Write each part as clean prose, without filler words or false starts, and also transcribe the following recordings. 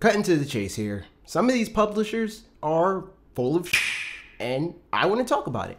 Cutting to the chase here. Some of these publishers are full of shit, and I want to talk about it.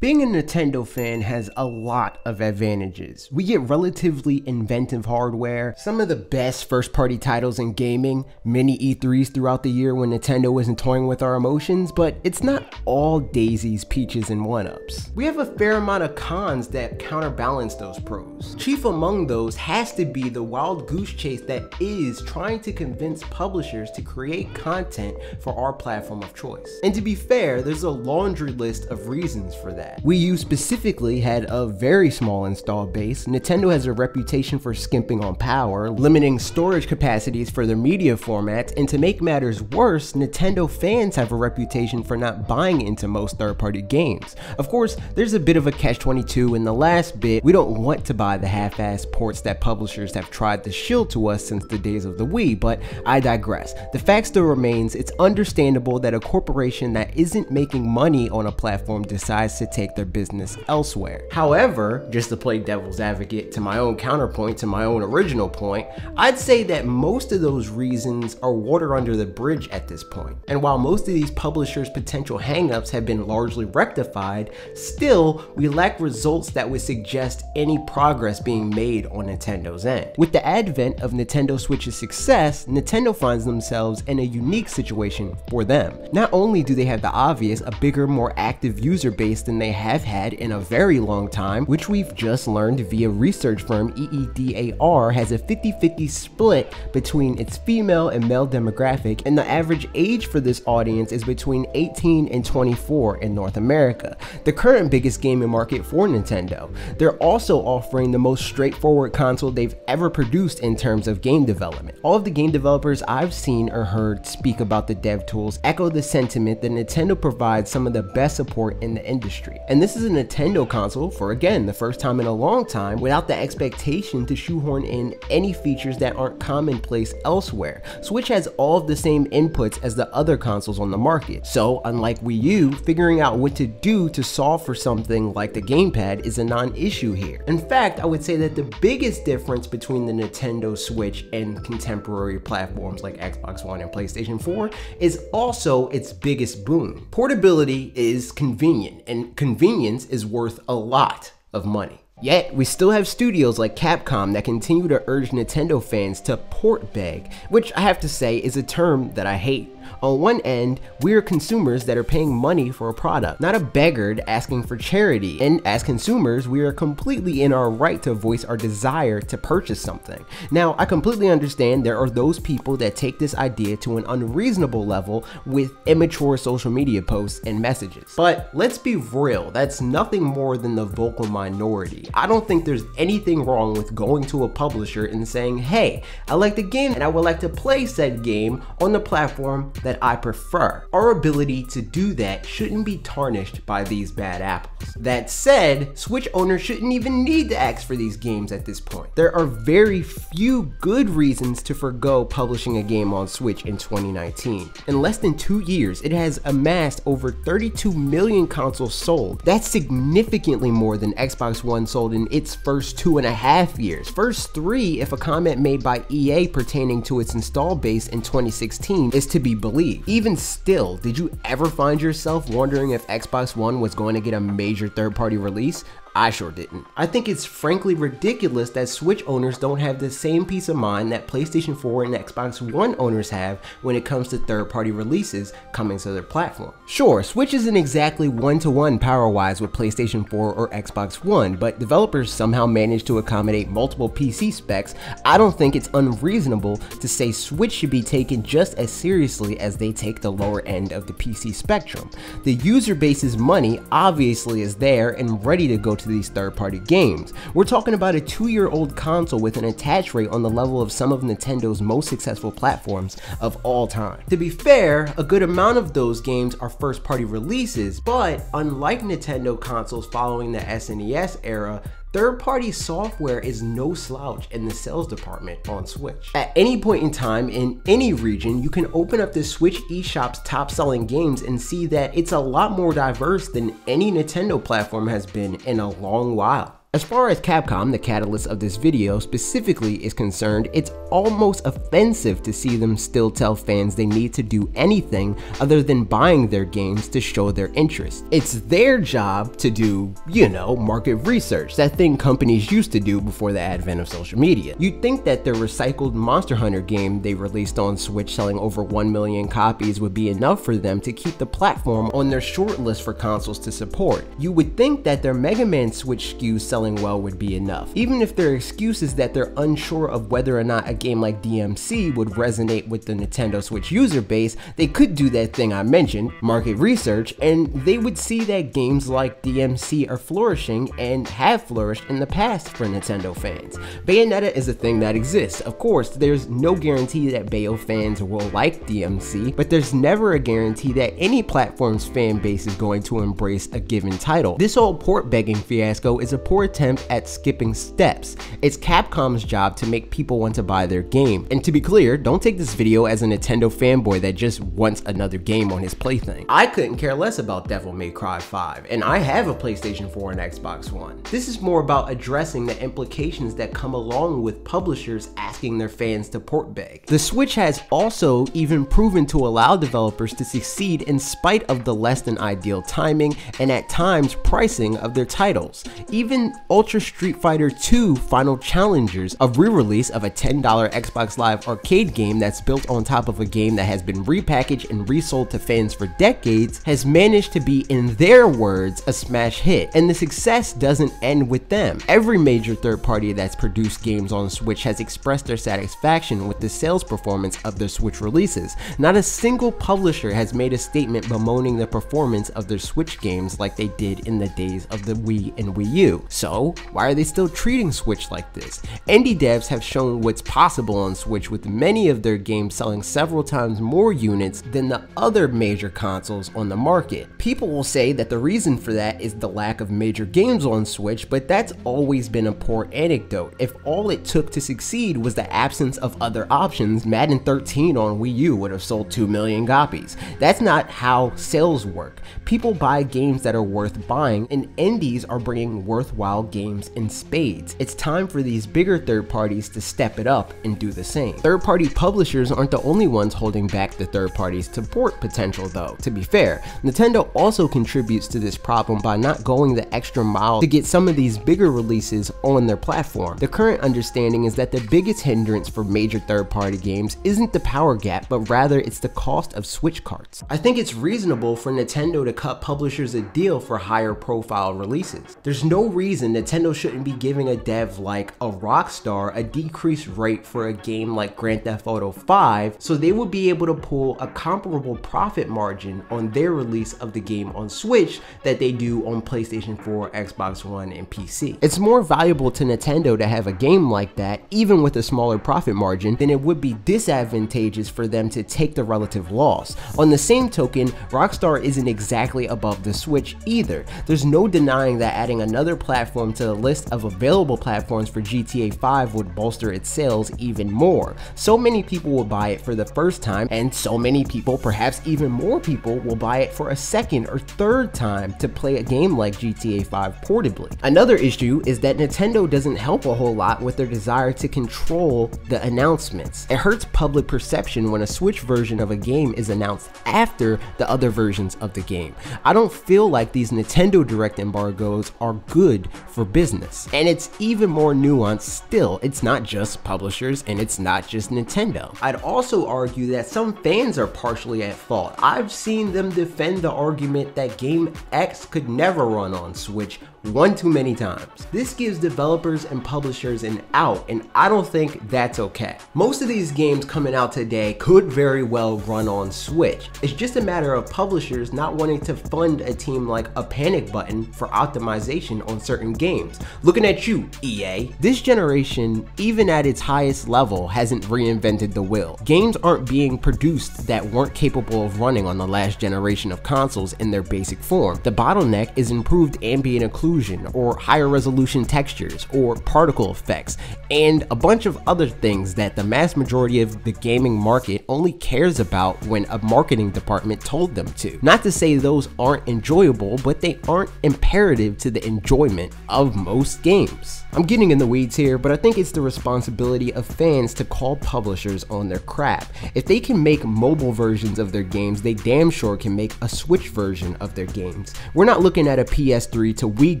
Being a Nintendo fan has a lot of advantages. We get relatively inventive hardware, some of the best first-party titles in gaming, many E3s throughout the year when Nintendo isn't toying with our emotions, but it's not all daisies, peaches, and one-ups. We have a fair amount of cons that counterbalance those pros. Chief among those has to be the wild goose chase that is trying to convince publishers to create content for our platform of choice. And to be fair, there's a laundry list of reasons for that. Wii U specifically had a very small install base. Nintendo has a reputation for skimping on power, limiting storage capacities for their media formats, and to make matters worse, Nintendo fans have a reputation for not buying into most third-party games. Of course, there's a bit of a catch-22 in the last bit. We don't want to buy the half-assed ports that publishers have tried to shield to us since the days of the Wii, but I digress. The fact still remains, it's understandable that a corporation that isn't making money on a platform decides to take their business elsewhere. However, just to play devil's advocate to my own counterpoint to my own original point, I'd say that most of those reasons are water under the bridge at this point. And while most of these publishers' potential hangups have been largely rectified, still, we lack results that would suggest any progress being made on Nintendo's end. With the advent of Nintendo Switch's success, Nintendo finds themselves in a unique situation for them. Not only do they have the obvious, a bigger, more active user base than they have had in a very long time, which we've just learned via research firm EEDAR has a 50-50 split between its female and male demographic, and the average age for this audience is between 18 and 24 in North America, the current biggest gaming market for Nintendo. They're also offering the most straightforward console they've ever produced in terms of game development. All of the game developers I've seen or heard speak about the dev tools echo the sentiment that Nintendo provides some of the best support in the industry. And this is a Nintendo console for, again, the first time in a long time without the expectation to shoehorn in any features that aren't commonplace elsewhere. Switch has all of the same inputs as the other consoles on the market. So, unlike Wii U, figuring out what to do to solve for something like the gamepad is a non-issue here. In fact, I would say that the biggest difference between the Nintendo Switch and contemporary platforms like Xbox One and PlayStation 4 is also its biggest boon. Portability is convenient, and convenience is worth a lot of money. Yet, we still have studios like Capcom that continue to urge Nintendo fans to port beg, which I have to say is a term that I hate. On one end, we are consumers that are paying money for a product, not a beggar asking for charity. And as consumers, we are completely in our right to voice our desire to purchase something. Now, I completely understand there are those people that take this idea to an unreasonable level with immature social media posts and messages. But let's be real, that's nothing more than the vocal minority. I don't think there's anything wrong with going to a publisher and saying, hey, I like the game and I would like to play said game on the platform that I prefer. Our ability to do that shouldn't be tarnished by these bad apples. That said, Switch owners shouldn't even need to ask for these games at this point. There are very few good reasons to forgo publishing a game on Switch in 2019. In less than 2 years, it has amassed over 32 million consoles sold. That's significantly more than Xbox One sold in its first 2.5 years. First 3 if a comment made by EA pertaining to its install base in 2016 is to be believed. Even still, did you ever find yourself wondering if Xbox One was going to get a major third-party release? I sure didn't. I think it's frankly ridiculous that Switch owners don't have the same peace of mind that PlayStation 4 and Xbox One owners have when it comes to third-party releases coming to their platform. Sure, Switch isn't exactly one-to-one power-wise with PlayStation 4 or Xbox One, but developers somehow manage to accommodate multiple PC specs. I don't think it's unreasonable to say Switch should be taken just as seriously as they take the lower end of the PC spectrum. The user base's money obviously is there and ready to go to these third-party games. We're talking about a 2-year-old console with an attach rate on the level of some of Nintendo's most successful platforms of all time. To be fair, a good amount of those games are first-party releases, but unlike Nintendo consoles following the SNES era, Third-party software is no slouch in the sales department on Switch. At any point in time, in any region, you can open up the Switch eShop's top-selling games and see that it's a lot more diverse than any Nintendo platform has been in a long while. As far as Capcom, the catalyst of this video, specifically is concerned, it's almost offensive to see them still tell fans they need to do anything other than buying their games to show their interest. It's their job to do, you know, market research, that thing companies used to do before the advent of social media. You'd think that the recycled Monster Hunter game they released on Switch selling over 1 million copies would be enough for them to keep the platform on their short list for consoles to support. You would think that their Mega Man Switch SKUs selling well would be enough. Even if their excuse is that they're unsure of whether or not a game like DMC would resonate with the Nintendo Switch user base, they could do that thing I mentioned, market research, and they would see that games like DMC are flourishing and have flourished in the past for Nintendo fans. Bayonetta is a thing that exists. Of course, there's no guarantee that Bayo fans will like DMC, but there's never a guarantee that any platform's fan base is going to embrace a given title. This whole port begging fiasco is a poor attempt at skipping steps. It's Capcom's job to make people want to buy their game. And to be clear, don't take this video as a Nintendo fanboy that just wants another game on his plaything. I couldn't care less about Devil May Cry 5, and I have a PlayStation 4 and Xbox One. This is more about addressing the implications that come along with publishers asking their fans to port beg. The Switch has also even proven to allow developers to succeed in spite of the less than ideal timing and at times pricing of their titles. Even Ultra Street Fighter 2 Final Challengers, a re-release of a $10 Xbox Live arcade game that's built on top of a game that has been repackaged and resold to fans for decades, has managed to be, in their words, a smash hit. And the success doesn't end with them. Every major third party that's produced games on Switch has expressed their satisfaction with the sales performance of their Switch releases. Not a single publisher has made a statement bemoaning the performance of their Switch games like they did in the days of the Wii and Wii U. So why are they still treating Switch like this? Indie devs have shown what's possible on Switch, with many of their games selling several times more units than the other major consoles on the market. People will say that the reason for that is the lack of major games on Switch, but that's always been a poor anecdote. If all it took to succeed was the absence of other options, Madden 13 on Wii U would have sold 2 million copies. That's not how sales work. People buy games that are worth buying, and indies are bringing worthwhile games in spades. It's time for these bigger third parties to step it up and do the same. Third party publishers aren't the only ones holding back the third parties to port potential though. To be fair, Nintendo also contributes to this problem by not going the extra mile to get some of these bigger releases on their platform. The current understanding is that the biggest hindrance for major third party games isn't the power gap, but rather it's the cost of Switch carts. I think it's reasonable for Nintendo to cut publishers a deal for higher profile releases. There's no reason Nintendo shouldn't be giving a dev like a Rockstar a decreased rate for a game like Grand Theft Auto 5, so they would be able to pull a comparable profit margin on their release of the game on Switch that they do on PlayStation 4, Xbox One, and PC. It's more valuable to Nintendo to have a game like that, even with a smaller profit margin, than it would be disadvantageous for them to take the relative loss. On the same token, Rockstar isn't exactly above the Switch either. There's no denying that adding another platform to the list of available platforms for GTA 5 would bolster its sales even more. So many people will buy it for the first time, and so many people, perhaps even more people, will buy it for a second or third time to play a game like GTA 5 portably. Another issue is that Nintendo doesn't help a whole lot with their desire to control the announcements. It hurts public perception when a Switch version of a game is announced after the other versions of the game. I don't feel like these Nintendo Direct embargoes are good for business. And it's even more nuanced still. It's not just publishers and it's not just Nintendo. I'd also argue that some fans are partially at fault. I've seen them defend the argument that Game X could never run on Switch one too many times. This gives developers and publishers an out, and I don't think that's okay. Most of these games coming out today could very well run on Switch. It's just a matter of publishers not wanting to fund a team like a Panic Button for optimization on certain certain games. Looking at you, EA. This generation, even at its highest level, hasn't reinvented the wheel. Games aren't being produced that weren't capable of running on the last generation of consoles in their basic form. The bottleneck is improved ambient occlusion, or higher resolution textures, or particle effects, and a bunch of other things that the mass majority of the gaming market only cares about when a marketing department told them to. Not to say those aren't enjoyable, but they aren't imperative to the enjoyment of most games. I'm getting in the weeds here, but I think it's the responsibility of fans to call publishers on their crap. If they can make mobile versions of their games, they damn sure can make a Switch version of their games. We're not looking at a PS3 to Wii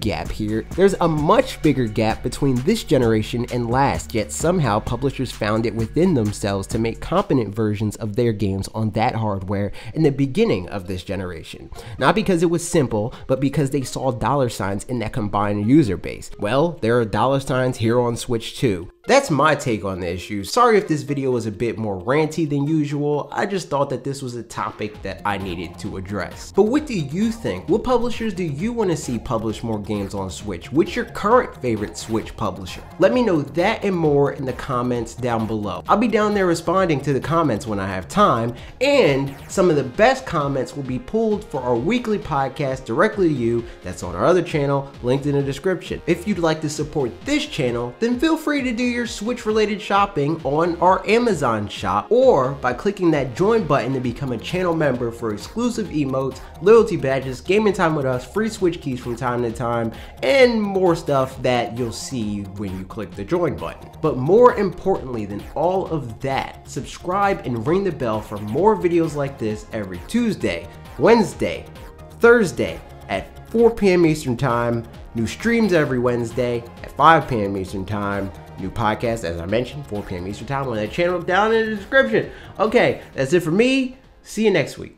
gap here. There's a much bigger gap between this generation and last, yet somehow publishers found it within themselves to make competent versions of their games on that hardware in the beginning of this generation. Not because it was simple, but because they saw dollar signs in that combined user base. Well, there are dollar signs here on Switch too. That's my take on the issue. Sorry if this video was a bit more ranty than usual. I just thought that this was a topic that I needed to address. But what do you think? What publishers do you want to see publish more games on Switch? What's your current favorite Switch publisher? Let me know that and more in the comments down below. I'll be down there responding to the comments when I have time, and some of the best comments will be pulled for our weekly podcast directly to you. That's on our other channel, linked in the description. If you'd like to support this channel, then feel free to do your Switch related shopping on our Amazon shop, or by clicking that join button to become a channel member for exclusive emotes, loyalty badges, gaming time with us, free Switch keys from time to time, and more stuff that you'll see when you click the join button. But more importantly than all of that, subscribe and ring the bell for more videos like this every Tuesday, Wednesday, Thursday at 4 p.m. Eastern Time, new streams every Wednesday at 5 p.m. Eastern Time, new podcast, as I mentioned, 4 p.m. Eastern Time on that channel down in the description. Okay, that's it for me. See you next week.